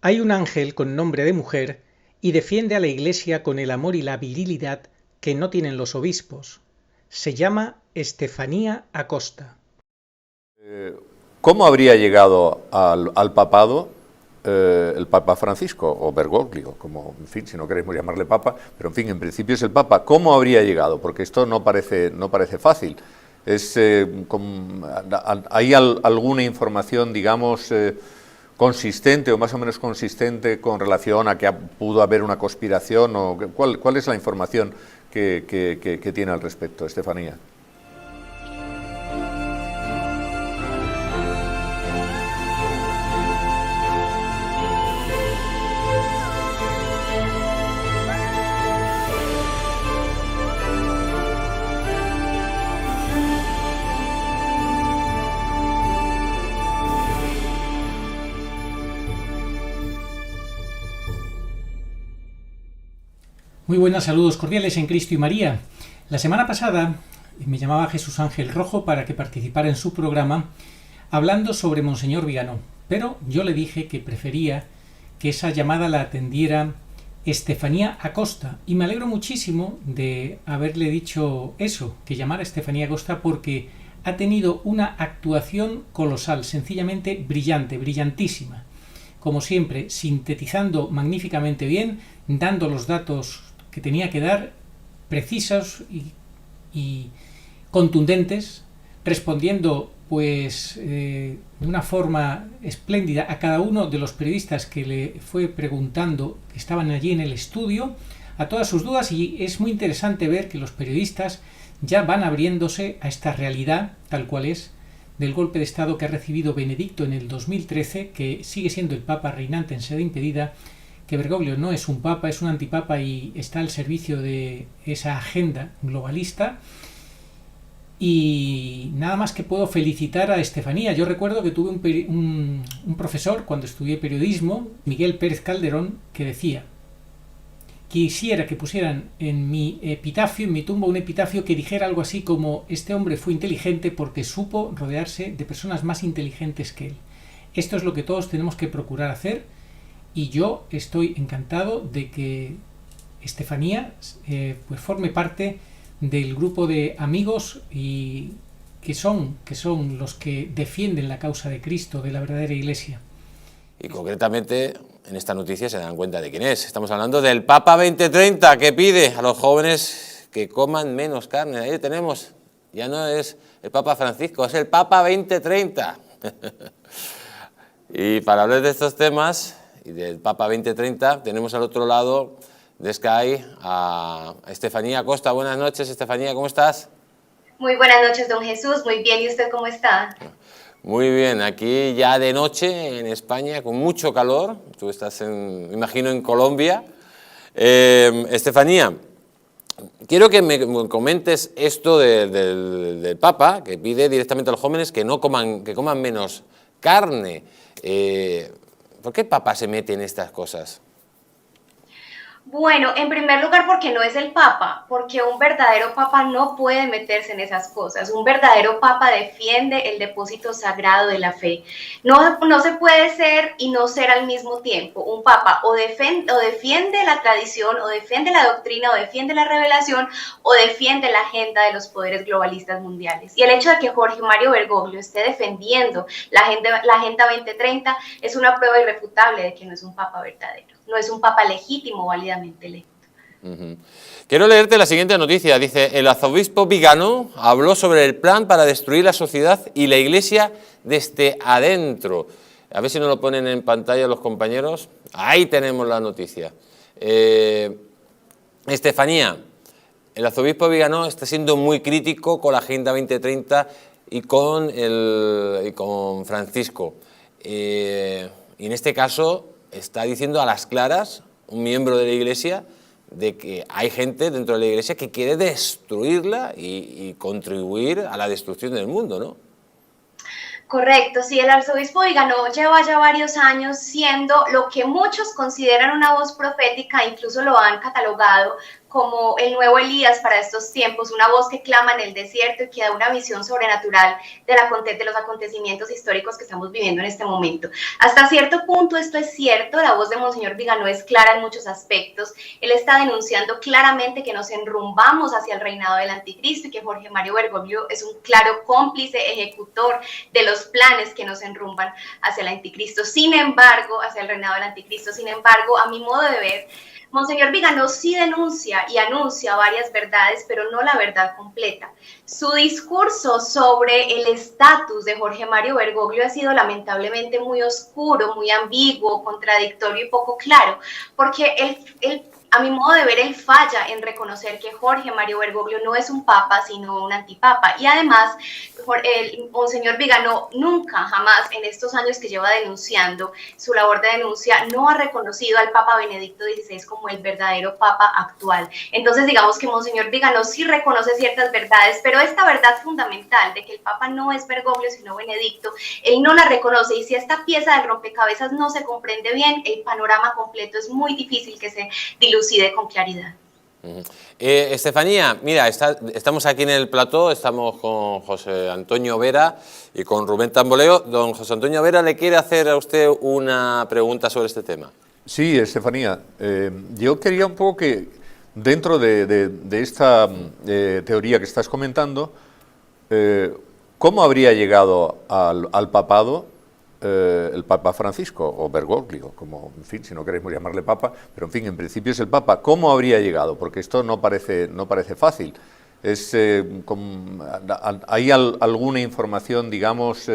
Hay un ángel con nombre de mujer y defiende a la Iglesia con el amor y la virilidad que no tienen los obispos. Se llama Estefanía Acosta. ¿Cómo habría llegado al papado el Papa Francisco, o Bergoglio, como, en fin, si no queremos llamarle Papa, pero en fin, en principio es el Papa? ¿Cómo habría llegado? Porque esto no parece fácil. ¿Hay alguna información, digamos, consistente o más o menos consistente con relación a que pudo haber una conspiración? O ¿cuál es la información que tiene al respecto, Estefanía? Muy buenas, saludos cordiales en Cristo y María. La semana pasada me llamaba Jesús Ángel Rojo para que participara en su programa hablando sobre Monseñor Viganó, pero yo le dije que prefería que esa llamada la atendiera Estefanía Acosta, y me alegro muchísimo de haberle dicho eso, que llamara Estefanía Acosta, porque ha tenido una actuación colosal, sencillamente brillante, brillantísima. Como siempre, sintetizando magníficamente bien, dando los datos que tenía que dar, precisos y contundentes, respondiendo pues de una forma espléndida a cada uno de los periodistas que le fue preguntando, que estaban allí en el estudio, a todas sus dudas. Y es muy interesante ver que los periodistas ya van abriéndose a esta realidad tal cual es, del golpe de Estado que ha recibido Benedicto en el 2013, que sigue siendo el Papa reinante en sede impedida, que Bergoglio no es un papa, es un antipapa y está al servicio de esa agenda globalista. Y nada más que puedo felicitar a Estefanía. Yo recuerdo que tuve un profesor cuando estudié periodismo, Miguel Pérez Calderón, que decía: quisiera que pusieran en mi epitafio, en mi tumba, un epitafio que dijera algo así como: este hombre fue inteligente porque supo rodearse de personas más inteligentes que él. Esto es lo que todos tenemos que procurar hacer, y yo estoy encantado de que Estefanía pues forme parte del grupo de amigos y que son los que defienden la causa de Cristo, de la verdadera Iglesia. Y concretamente en esta noticia se dan cuenta de quién es. Estamos hablando del Papa 2030, que pide a los jóvenes que coman menos carne. Ahí tenemos, ya no es el Papa Francisco, es el Papa 2030. Y para hablar de estos temas y del Papa 2030 tenemos al otro lado de Sky a Estefanía Acosta. Buenas noches, Estefanía, ¿cómo estás? Muy buenas noches, don Jesús, muy bien, ¿y usted cómo está? Muy bien, aquí ya de noche en España con mucho calor. Tú estás, imagino, en Colombia. Estefanía, quiero que me comentes esto del Papa, que pide directamente a los jóvenes que coman menos carne. ¿Por qué el Papa se mete en estas cosas? Bueno, en primer lugar porque no es el Papa, porque un verdadero Papa no puede meterse en esas cosas. Un verdadero Papa defiende el depósito sagrado de la fe. No se puede ser y no ser al mismo tiempo. Un Papa o defiende la tradición, o defiende la doctrina, o defiende la revelación, o defiende la agenda de los poderes globalistas mundiales. Y el hecho de que Jorge Mario Bergoglio esté defendiendo la Agenda 2030 es una prueba irrefutable de que no es un Papa verdadero. No es un papa legítimo, válidamente electo. Quiero leerte la siguiente noticia. Dice: el arzobispo Viganó habló sobre el plan para destruir la sociedad y la Iglesia desde adentro. A ver si nos lo ponen en pantalla los compañeros. Ahí tenemos la noticia. Estefanía, el arzobispo Viganó está siendo muy crítico con la Agenda 2030 y con Francisco. Y en este caso está diciendo a las claras, un miembro de la Iglesia, de que hay gente dentro de la Iglesia que quiere destruirla y contribuir a la destrucción del mundo, ¿no? Correcto, sí, el arzobispo Viganó lleva ya varios años siendo lo que muchos consideran una voz profética, incluso lo han catalogado como el nuevo Elías para estos tiempos, una voz que clama en el desierto y que da una visión sobrenatural de los acontecimientos históricos que estamos viviendo en este momento. Hasta cierto punto esto es cierto, la voz de Monseñor Vigano es clara en muchos aspectos. Él está denunciando claramente que nos enrumbamos hacia el reinado del anticristo y que Jorge Mario Bergoglio es un claro cómplice, ejecutor de los planes que nos enrumban hacia el anticristo. Sin embargo, hacia el reinado del anticristo, sin embargo, a mi modo de ver, Monseñor Vigano sí denuncia y anuncia varias verdades, pero no la verdad completa. Su discurso sobre el estatus de Jorge Mario Bergoglio ha sido lamentablemente muy oscuro, muy ambiguo, contradictorio y poco claro, porque él a mi modo de ver, él falla en reconocer que Jorge Mario Bergoglio no es un papa, sino un antipapa. Y además, el Monseñor Vigano nunca, jamás, en estos años que lleva denunciando su labor de denuncia, no ha reconocido al Papa Benedicto XVI como el verdadero papa actual. Entonces, digamos que Monseñor Vigano sí reconoce ciertas verdades, pero esta verdad fundamental de que el papa no es Bergoglio, sino Benedicto, él no la reconoce. Y si esta pieza del rompecabezas no se comprende bien, el panorama completo es muy difícil que se dilucide con claridad. Estefanía, mira, estamos aquí en el plató, estamos con José Antonio Vera y con Rubén Tamboleo. Don José Antonio Vera le quiere hacer a usted una pregunta sobre este tema. Sí, Estefanía, yo quería un poco que dentro de esta teoría que estás comentando, ¿cómo habría llegado al papado el Papa Francisco, o Bergoglio, como, en fin, si no queremos llamarle Papa, pero en fin, en principio es el Papa? ¿Cómo habría llegado? Porque esto no parece fácil. ¿Hay alguna información, digamos,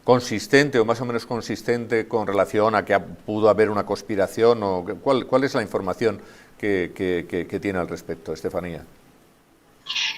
consistente o más o menos consistente con relación a que pudo haber una conspiración? O ¿cuál es la información que tiene al respecto, Estefanía?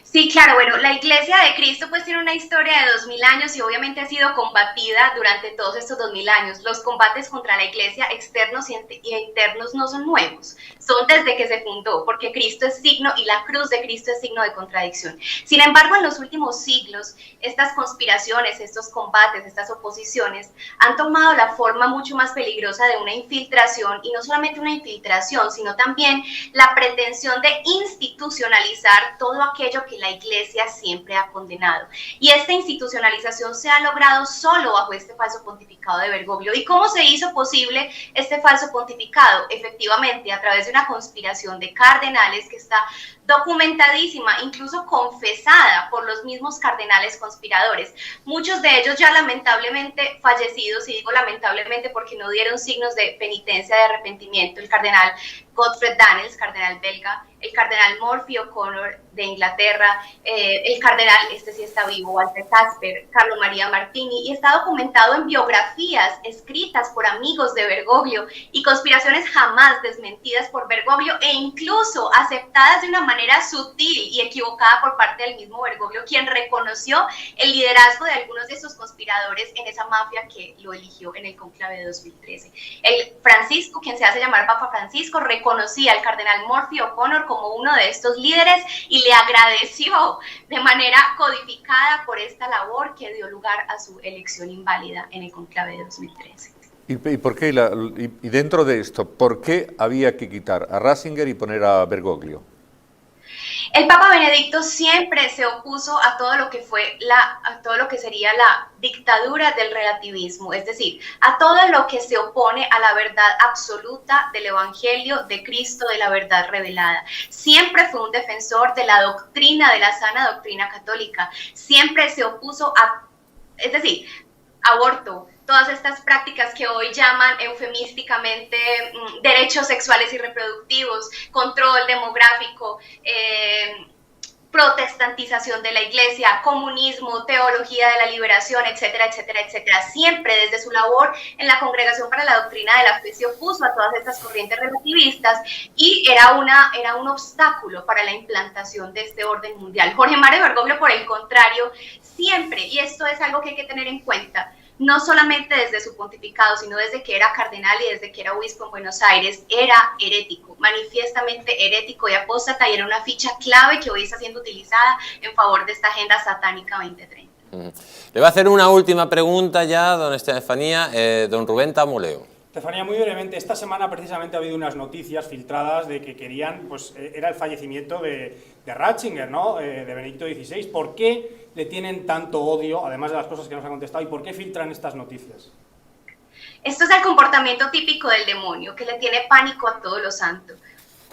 Sí, claro, bueno, la Iglesia de Cristo pues tiene una historia de 2000 años y obviamente ha sido combatida durante todos estos 2000 años. Los combates contra la Iglesia externos y internos no son nuevos, son desde que se fundó, porque Cristo es signo y la cruz de Cristo es signo de contradicción. Sin embargo, en los últimos siglos, estas conspiraciones, estos combates, estas oposiciones han tomado la forma mucho más peligrosa de una infiltración, y no solamente una infiltración, sino también la pretensión de institucionalizar todo aquello que la Iglesia siempre ha condenado. Y esta institucionalización se ha logrado solo bajo este falso pontificado de Bergoglio. ¿Y cómo se hizo posible este falso pontificado? Efectivamente, a través de una conspiración de cardenales que está documentadísima, incluso confesada por los mismos cardenales conspiradores. Muchos de ellos ya lamentablemente fallecidos, y digo lamentablemente porque no dieron signos de penitencia, de arrepentimiento. El cardenal Godfred Daniels, cardenal belga, el cardenal Murphy O'Connor de Inglaterra, el cardenal, este sí está vivo, Walter Casper, Carlo María Martini, y está documentado en biografías escritas por amigos de Bergoglio y conspiraciones jamás desmentidas por Bergoglio e incluso aceptadas de una manera sutil y equivocada por parte del mismo Bergoglio, quien reconoció el liderazgo de algunos de esos conspiradores en esa mafia que lo eligió en el conclave de 2013. El Francisco, quien se hace llamar Papa Francisco, reconocía al cardenal Murphy O'Connor como uno de estos líderes y le agradeció de manera codificada por esta labor que dio lugar a su elección inválida en el conclave de 2013. ¿Y por qué, y dentro de esto, por qué había que quitar a Ratzinger y poner a Bergoglio? El Papa Benedicto siempre se opuso a todo lo que sería la dictadura del relativismo, es decir, a todo lo que se opone a la verdad absoluta del Evangelio de Cristo, de la verdad revelada. Siempre fue un defensor de la doctrina, de la sana doctrina católica. Siempre se opuso es decir, aborto, todas estas prácticas que hoy llaman eufemísticamente derechos sexuales y reproductivos, control demográfico, protestantización de la Iglesia, comunismo, teología de la liberación, etcétera, etcétera, etcétera. Siempre desde su labor en la Congregación para la Doctrina de la Fe se opuso a todas estas corrientes relativistas y era un obstáculo para la implantación de este orden mundial. Jorge Mario Bergoglio, por el contrario, siempre, y esto es algo que hay que tener en cuenta, no solamente desde su pontificado, sino desde que era cardenal y desde que era obispo en Buenos Aires, era herético, manifiestamente herético y apóstata, y era una ficha clave que hoy está siendo utilizada en favor de esta Agenda Satánica 2030. Le voy a hacer una última pregunta ya, don Estefanía, don Rubén Tamboleo. Estefanía, muy brevemente, esta semana precisamente ha habido unas noticias filtradas de que querían, pues era el fallecimiento de Ratzinger, ¿no? De Benedicto XVI. ¿Por qué le tienen tanto odio, además de las cosas que nos ha contestado, y por qué filtran estas noticias? Esto es el comportamiento típico del demonio, que le tiene pánico a todo lo santo.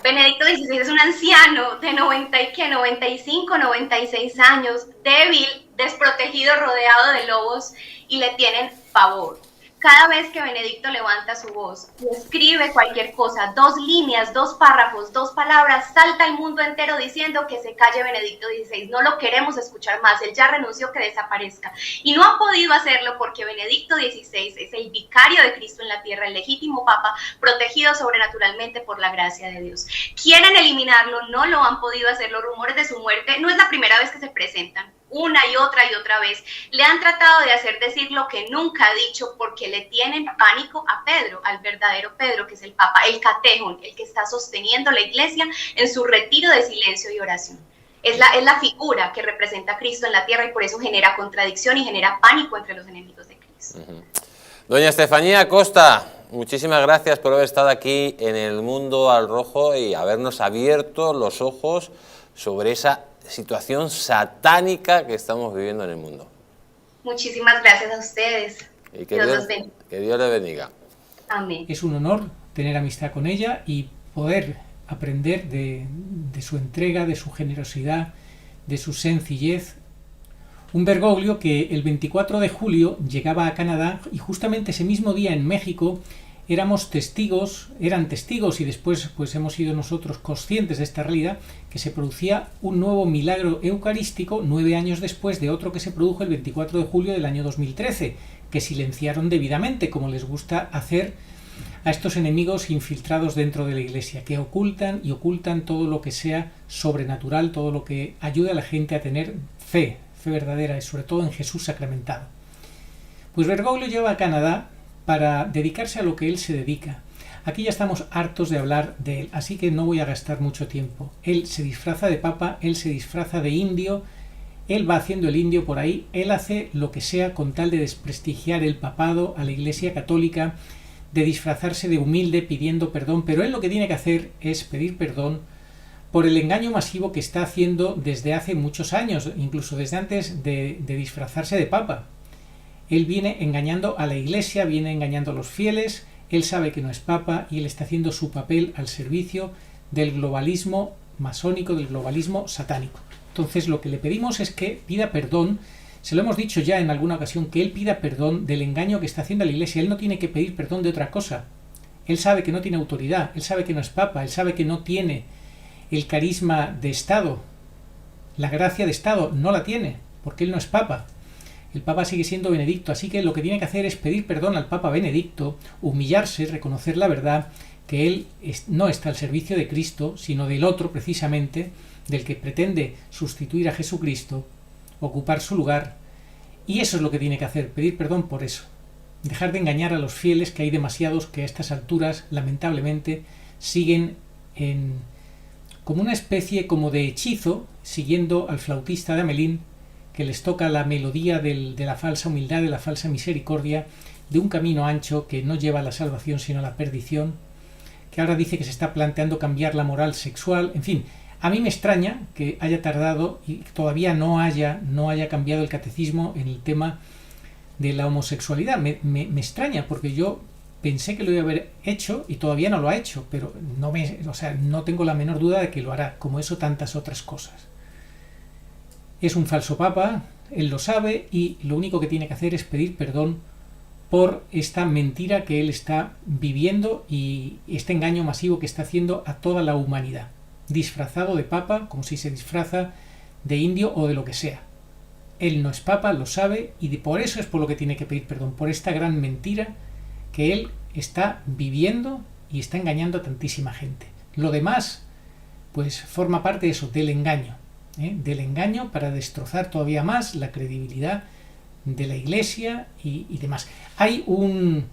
Benedicto XVI es un anciano de 95, 96 años, débil, desprotegido, rodeado de lobos, y le tienen pavor. Cada vez que Benedicto levanta su voz y escribe cualquier cosa, 2 líneas, 2 párrafos, 2 palabras, salta el mundo entero diciendo que se calle Benedicto XVI, no lo queremos escuchar más, él ya renunció, que desaparezca. Y no han podido hacerlo porque Benedicto XVI es el vicario de Cristo en la tierra, el legítimo papa, protegido sobrenaturalmente por la gracia de Dios. Quieren eliminarlo, no lo han podido hacer, los rumores de su muerte no es la primera vez que se presentan. Una y otra vez, le han tratado de hacer decir lo que nunca ha dicho porque le tienen pánico a Pedro, al verdadero Pedro, que es el Papa, el catejón, el que está sosteniendo la iglesia en su retiro de silencio y oración. Es la figura que representa a Cristo en la tierra y por eso genera contradicción y genera pánico entre los enemigos de Cristo. Doña Estefanía Costa, muchísimas gracias por haber estado aquí en El Mundo al Rojo y habernos abierto los ojos sobre esa situación satánica que estamos viviendo en el mundo. Muchísimas gracias a ustedes. Y que Dios les bendiga. Amén. Es un honor tener amistad con ella y poder aprender de su entrega, de su generosidad, de su sencillez. Un Bergoglio que el 24 de julio llegaba a Canadá y justamente ese mismo día en México eran testigos y después pues hemos sido nosotros conscientes de esta realidad, que se producía un nuevo milagro eucarístico 9 años después de otro que se produjo el 24 de julio del año 2013, que silenciaron debidamente, como les gusta hacer a estos enemigos infiltrados dentro de la Iglesia, que ocultan todo lo que sea sobrenatural, todo lo que ayude a la gente a tener fe verdadera y sobre todo en Jesús sacramentado. Pues Bergoglio lleva a Canadá para dedicarse a lo que él se dedica. Aquí ya estamos hartos de hablar de él, así que no voy a gastar mucho tiempo. Él se disfraza de papa, él se disfraza de indio, él va haciendo el indio por ahí, él hace lo que sea con tal de desprestigiar el papado, a la Iglesia Católica, de disfrazarse de humilde pidiendo perdón, pero él lo que tiene que hacer es pedir perdón por el engaño masivo que está haciendo desde hace muchos años, incluso desde antes de disfrazarse de papa. Él viene engañando a la Iglesia, viene engañando a los fieles, él sabe que no es papa y él está haciendo su papel al servicio del globalismo masónico, del globalismo satánico. Entonces lo que le pedimos es que pida perdón, se lo hemos dicho ya en alguna ocasión, que él pida perdón del engaño que está haciendo a la Iglesia. Él no tiene que pedir perdón de otra cosa. Él sabe que no tiene autoridad, él sabe que no es papa, él sabe que no tiene el carisma de Estado, la gracia de Estado, no la tiene, porque él no es papa. El Papa sigue siendo Benedicto, así que lo que tiene que hacer es pedir perdón al Papa Benedicto, humillarse, reconocer la verdad, que él no está al servicio de Cristo, sino del otro precisamente, del que pretende sustituir a Jesucristo, ocupar su lugar, y eso es lo que tiene que hacer, pedir perdón por eso. Dejar de engañar a los fieles, que hay demasiados que a estas alturas, lamentablemente, siguen como una especie como de hechizo, siguiendo al flautista de Amelín, que les toca la melodía de la falsa humildad, de la falsa misericordia, de un camino ancho que no lleva a la salvación sino a la perdición, que ahora dice que se está planteando cambiar la moral sexual. En fin, a mí me extraña que haya tardado y todavía no haya cambiado el catecismo en el tema de la homosexualidad. Me extraña, porque yo pensé que lo iba a haber hecho y todavía no lo ha hecho, pero no tengo la menor duda de que lo hará, como eso tantas otras cosas. Es un falso papa, él lo sabe y lo único que tiene que hacer es pedir perdón por esta mentira que él está viviendo y este engaño masivo que está haciendo a toda la humanidad, disfrazado de papa, como si se disfraza de indio o de lo que sea. Él no es papa, lo sabe y por eso es por lo que tiene que pedir perdón, por esta gran mentira que él está viviendo y está engañando a tantísima gente. Lo demás, pues forma parte de eso, del engaño para destrozar todavía más la credibilidad de la Iglesia y demás. Hay un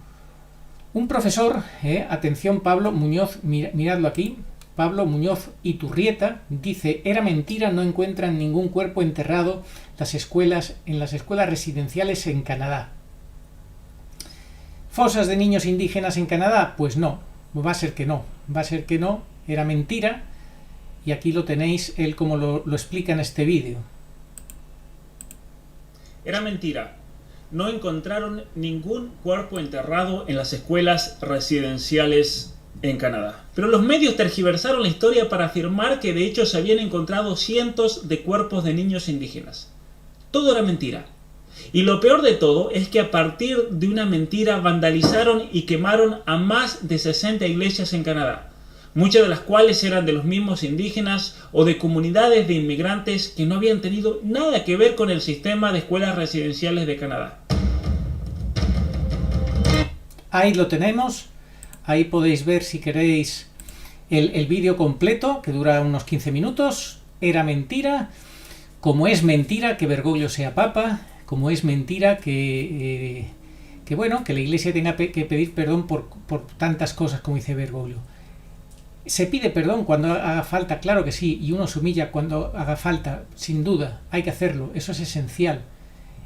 profesor, atención, Pablo Muñoz, miradlo aquí, Pablo Muñoz Iturrieta, dice: era mentira, no encuentran ningún cuerpo enterrado en las escuelas residenciales en Canadá. ¿Fosas de niños indígenas en Canadá? Pues no, va a ser que no, era mentira, y aquí lo tenéis, él como lo explica en este vídeo. Era mentira. No encontraron ningún cuerpo enterrado en las escuelas residenciales en Canadá. Pero los medios tergiversaron la historia para afirmar que de hecho se habían encontrado cientos de cuerpos de niños indígenas. Todo era mentira. Y lo peor de todo es que a partir de una mentira vandalizaron y quemaron a más de 60 iglesias en Canadá, muchas de las cuales eran de los mismos indígenas o de comunidades de inmigrantes que no habían tenido nada que ver con el sistema de escuelas residenciales de Canadá. Ahí lo tenemos, ahí podéis ver si queréis el vídeo completo, que dura unos 15 minutos. Era mentira, como es mentira que Bergoglio sea papa, como es mentira que la Iglesia tenga que pedir perdón por tantas cosas como dice Bergoglio. Se pide perdón cuando haga falta, claro que sí, y uno se humilla cuando haga falta, sin duda, hay que hacerlo, eso es esencial.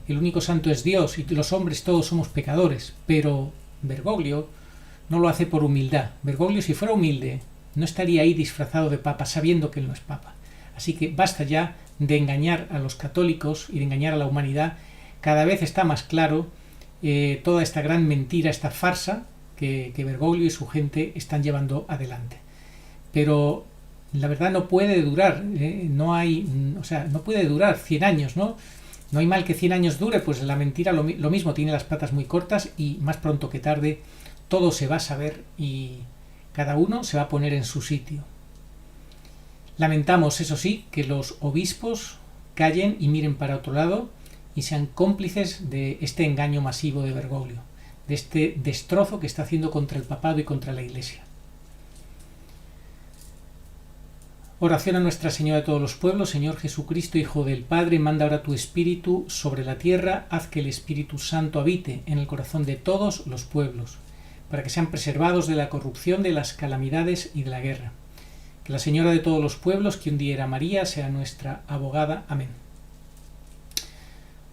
El único santo es Dios y los hombres todos somos pecadores, pero Bergoglio no lo hace por humildad. Bergoglio, si fuera humilde, no estaría ahí disfrazado de papa sabiendo que él no es papa. Así que basta ya de engañar a los católicos y de engañar a la humanidad. Cada vez está más claro toda esta gran mentira, esta farsa que Bergoglio y su gente están llevando adelante. Pero la verdad no puede durar, no puede durar 100 años, ¿no? No hay mal que 100 años dure, pues la mentira lo mismo, tiene las patas muy cortas y más pronto que tarde todo se va a saber y cada uno se va a poner en su sitio. Lamentamos, eso sí, que los obispos callen y miren para otro lado y sean cómplices de este engaño masivo de Bergoglio, de este destrozo que está haciendo contra el papado y contra la Iglesia. Oración a Nuestra Señora de todos los pueblos. Señor Jesucristo, Hijo del Padre, manda ahora tu Espíritu sobre la tierra, haz que el Espíritu Santo habite en el corazón de todos los pueblos, para que sean preservados de la corrupción, de las calamidades y de la guerra. Que la Señora de todos los pueblos, que un día era María, sea nuestra abogada. Amén.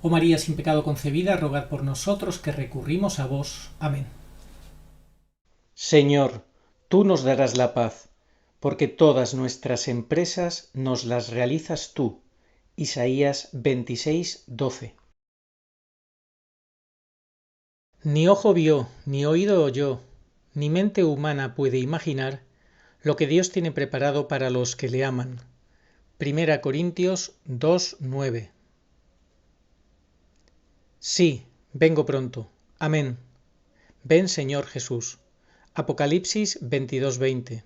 Oh María sin pecado concebida, rogad por nosotros que recurrimos a vos. Amén. Señor, tú nos darás la paz, porque todas nuestras empresas nos las realizas tú. Isaías 26:12. Ni ojo vio, ni oído oyó, ni mente humana puede imaginar lo que Dios tiene preparado para los que le aman. 1 Corintios 2:9. Sí, vengo pronto. Amén. Ven, Señor Jesús. Apocalipsis 22:20.